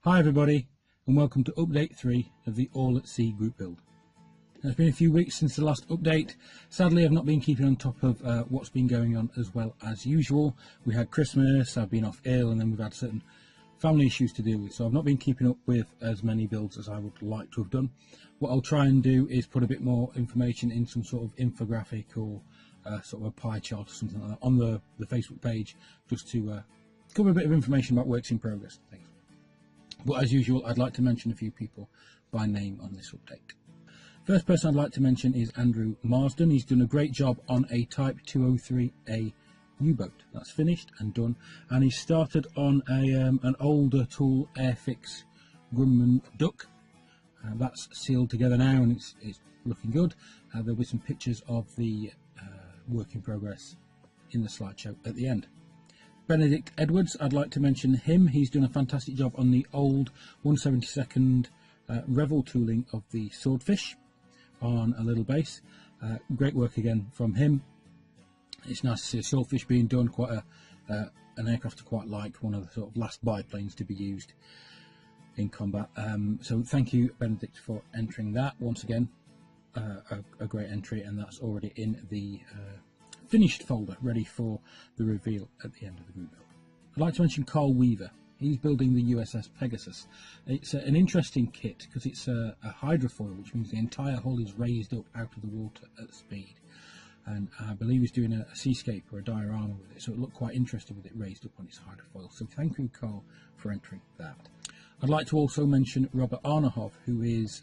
Hi everybody, and welcome to update 3 of the All at Sea group build. It's been a few weeks since the last update. Sadly, I've not been keeping on top of what's been going on as well as usual. We had Christmas, I've been off ill, and then we've had certain family issues to deal with, so I've not been keeping up with as many builds as I would like to have done. What I'll try and do is put a bit more information in some sort of infographic or sort of a pie chart or something like that on the Facebook page, just to cover a bit of information about works in progress and things. But as usual, I'd like to mention a few people by name on this update. First person I'd like to mention is Andrew Marsden. He's done a great job on a Type 203A U-boat. That's finished and done, and he started on an older tool Airfix Grumman Duck. That's sealed together now and it's looking good. There'll be some pictures of the work in progress in the slideshow at the end. Benedict Edwards, I'd like to mention him. He's done a fantastic job on the old 1/72nd Revel tooling of the Swordfish on a little base. Great work again from him. It's nice to see a Swordfish being done, quite an aircraft I quite like, one of the sort of last biplanes to be used in combat. So thank you, Benedict, for entering that. Once again, a great entry, and that's already in the finished folder, ready for the reveal at the end of the group build. I'd like to mention Carl Weaver. He's building the USS Pegasus. It's an interesting kit because it's a hydrofoil, which means the entire hull is raised up out of the water at speed. And I believe he's doing a seascape or a diorama with it, so it looked quite interesting with it raised up on its hydrofoil. So thank you, Carl, for entering that. I'd like to also mention Robert Arnahov, who is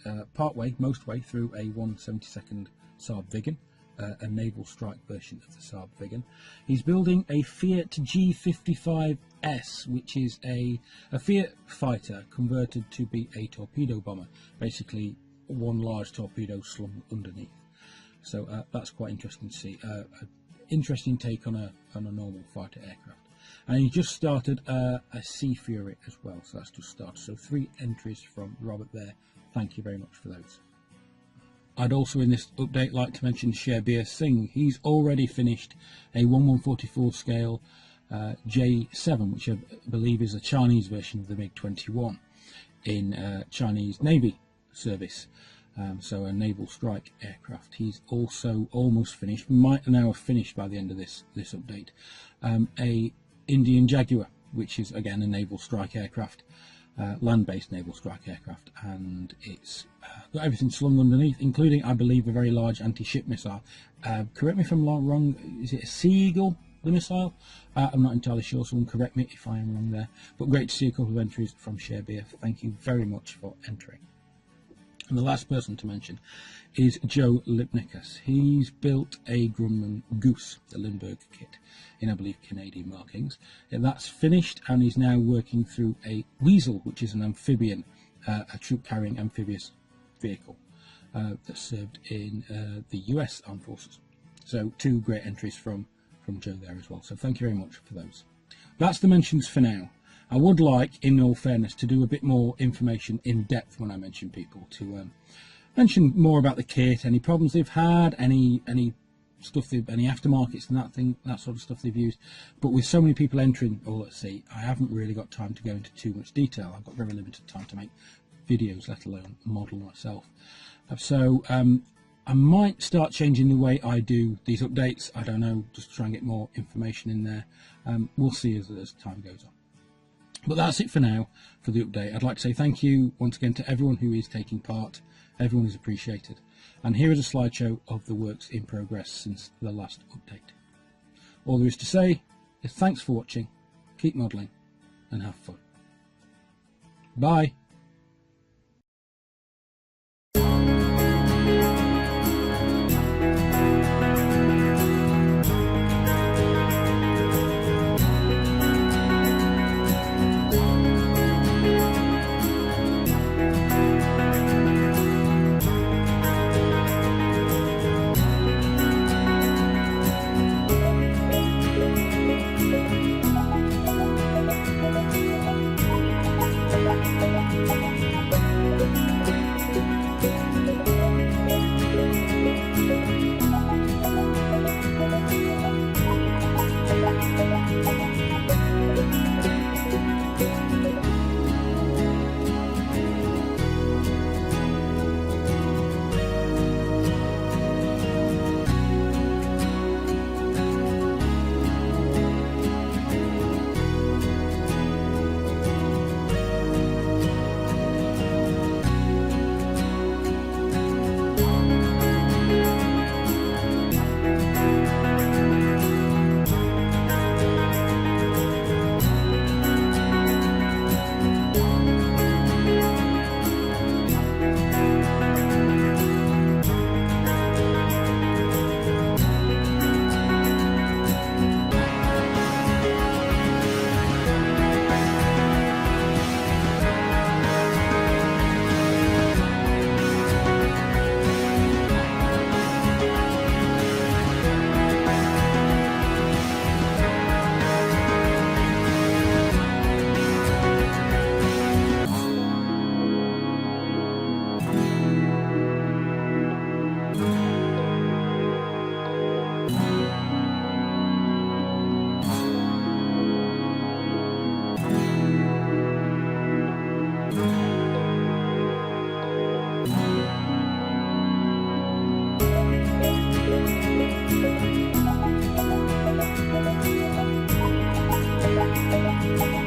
most way through a 1/72nd Saab Viggen. A naval strike version of the Saab Viggen. He's building a Fiat G55S, which is a Fiat fighter converted to be a torpedo bomber, basically one large torpedo slung underneath. So that's quite interesting to see. An interesting take on a normal fighter aircraft. And he just started a Sea Fury as well, so that's just started. So 3 entries from Robert there. Thank you very much for those. I'd also in this update like to mention Sherbir Singh. He's already finished a 1/144 scale J7, which I believe is a Chinese version of the MiG-21 in Chinese Navy service. So a naval strike aircraft. He's also almost finished, might now have finished by the end of this update, a Indian Jaguar, which is again a naval strike aircraft. Land-based naval strike aircraft, and it's got everything slung underneath, including, I believe, a very large anti-ship missile. Correct me if I'm wrong, is it a Sea Eagle, the missile? I'm not entirely sure, someone correct me if I am wrong there. But great to see a couple of entries from Sherbir. Thank you very much for entering. And the last person to mention is Joe Lipnicus. He's built a Grumman Goose, the Lindbergh kit, in I believe Canadian markings. And that's finished, and he's now working through a Weasel, which is an amphibian, a troop-carrying amphibious vehicle that served in the US Armed Forces. So 2 great entries from Joe there as well. So thank you very much for those. That's the mentions for now. I would like, in all fairness, to do a bit more information in depth when I mention people, to mention more about the kit, any problems they've had, any stuff, any aftermarkets and that sort of stuff they've used. But with so many people entering All at Sea, I haven't really got time to go into too much detail. I've got very limited time to make videos, let alone model myself. So I might start changing the way I do these updates. I don't know, just to try and get more information in there. We'll see as time goes on. But that's it for now for the update. I'd like to say thank you once again to everyone who is taking part. Everyone is appreciated. And here is a slideshow of the works in progress since the last update. All there is to say is thanks for watching, keep modelling, and have fun. Bye. Bye.